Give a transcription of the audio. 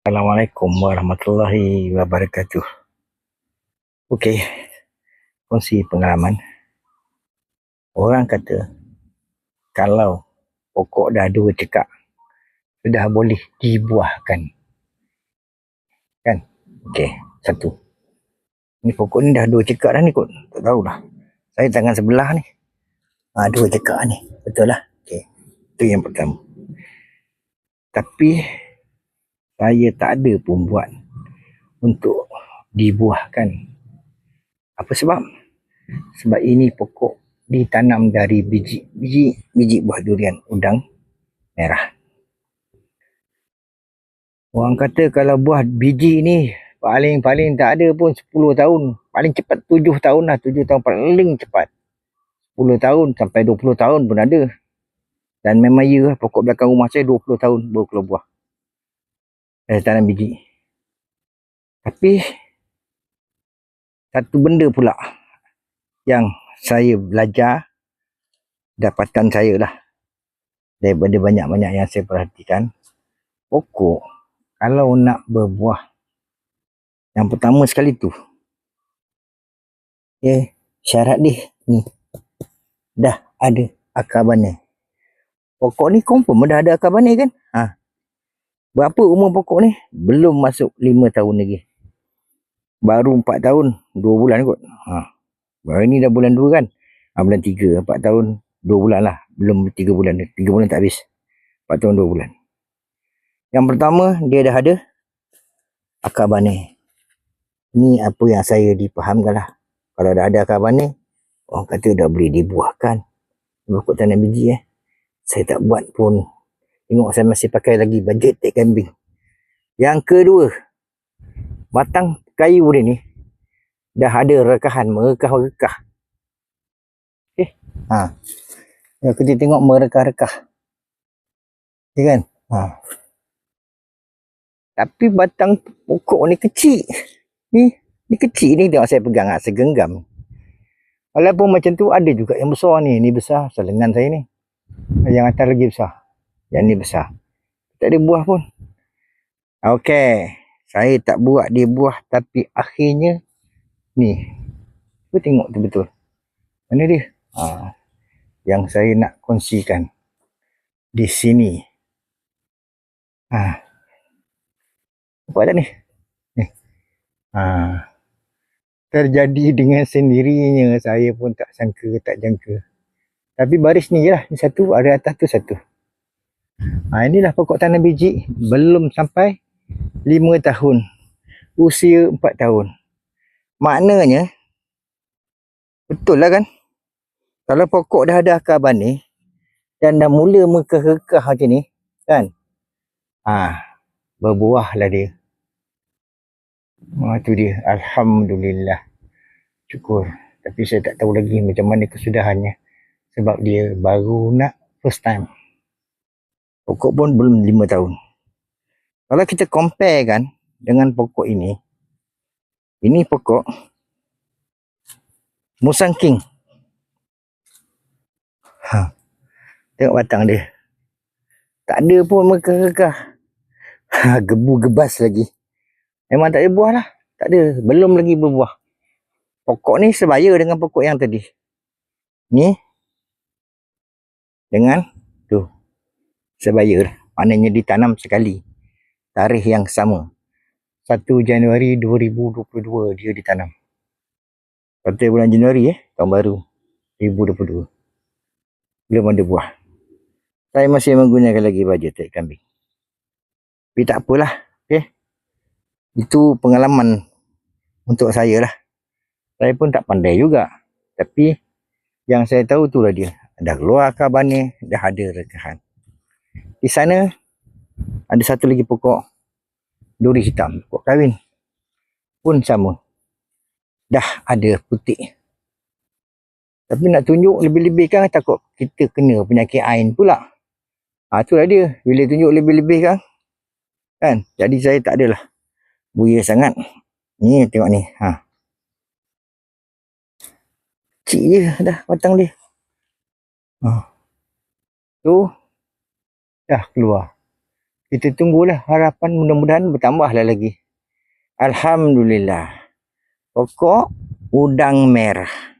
Assalamualaikum warahmatullahi wabarakatuh. Okey, kongsi pengalaman. Orang kata kalau pokok dah 2 cekak sudah boleh dibuahkan. Kan? Okey, satu. Ni pokok ni dah 2 cekak dah ni kot. Tak tahulah. Saya tangan sebelah ni. 2 cekak ni. Betul lah. Okey. Itu yang pertama. Tapi saya tak ada pun buat untuk dibuahkan. Apa sebab? Sebab ini pokok ditanam dari biji buah durian udang merah. Orang kata kalau buah biji ni paling tak ada pun 10 tahun. Paling cepat 7 tahun lah. 7 tahun paling cepat. 10 tahun sampai 20 tahun pun ada. Dan memang ya lah, pokok belakang rumah saya 20 tahun baru keluar buah. Saya tanam biji. Tapi satu benda pula yang saya belajar, dapatan saya lah, daripada banyak-banyak yang saya perhatikan, pokok kalau nak berbuah, yang pertama sekali tu, syarat dia ni, dah ada akar banih. Pokok ni confirm dah ada akar banih kan? Berapa umur pokok ni? Belum masuk 5 tahun lagi. Baru 4 tahun, 2 bulan kot. Baru ni dah bulan 2 kan? Bulan 3, 4 tahun, 2 bulan lah. Belum 3 bulan. 3 bulan tak habis. 4 tahun, 2 bulan. Yang pertama, dia dah ada akar banih. Ni apa yang saya dipahamkan lah. Kalau dah ada akar banih, orang kata dah boleh dibuahkan. Pokok tanam biji saya tak buat pun. Tengok saya masih pakai lagi bajet tek kambing. Yang kedua, batang kayu dia ni dah ada rekahan, merekah-rekah. Kita tengok merekah-rekah. Ya kan? Tapi batang pokok ni kecil. Ni kecil ni, tengok saya pegang segenggam. Walaupun macam tu, ada juga yang besar ni. Ni besar, selengan saya ni. Yang atas lagi besar. Yang ni besar. Tak ada buah pun. Okey. Saya tak buat dia buah, tapi akhirnya ni. Cuba tengok tu betul. Mana dia? Yang saya nak kongsikan di sini. Nampak tak ni? Terjadi dengan sendirinya. Saya pun tak sangka, tak jangka. Tapi baris ni je lah. Ni satu, ada atas tu satu. Inilah pokok tanam biji. Belum sampai 5 tahun. Usia 4 tahun. Maknanya, betul lah kan? Kalau pokok dah ada akar banih, dan dah mula mekah-rekah macam ni, kan? Berbuah lah dia. Itu dia. Alhamdulillah. Syukur. Tapi saya tak tahu lagi macam mana kesudahannya. Sebab dia baru nak first time. Pokok pun belum 5 tahun. Kalau kita compare kan dengan pokok ini pokok Musang King. Tengok batang dia. Tak ada pun mekah-rekah. Gebu-gebas lagi. Memang tak ada buah lah. Tak ada. Belum lagi berbuah. Pokok ni sebaya dengan pokok yang tadi. Ni. Dengan tu. Sebaya lah. Maknanya ditanam sekali. Tarikh yang sama. 1 Januari 2022 dia ditanam. Pada bulan Januari tahun baru 2022. Belum ada buah. Saya masih menggunakan lagi bajet tek kambing. Tapi tak apalah. Itu pengalaman untuk saya lah. Saya pun tak pandai juga. Tapi yang saya tahu itulah dia. Dah keluar akar banih, dah ada rekahan. Di sana ada satu lagi pokok duri hitam, pokok kahwin. Pun sama. Dah ada putih. Tapi nak tunjuk lebih-lebih kan, takut kita kena penyakit ain pula. Itulah dia. Bila tunjuk lebih-lebih kan. Jadi saya tak adalah buaya sangat. Ni tengok ni. Kecil je dah batang dia. Tu dah keluar. Kita tunggulah harapan, mudah-mudahan bertambahlah lagi. Alhamdulillah. Pokok udang merah.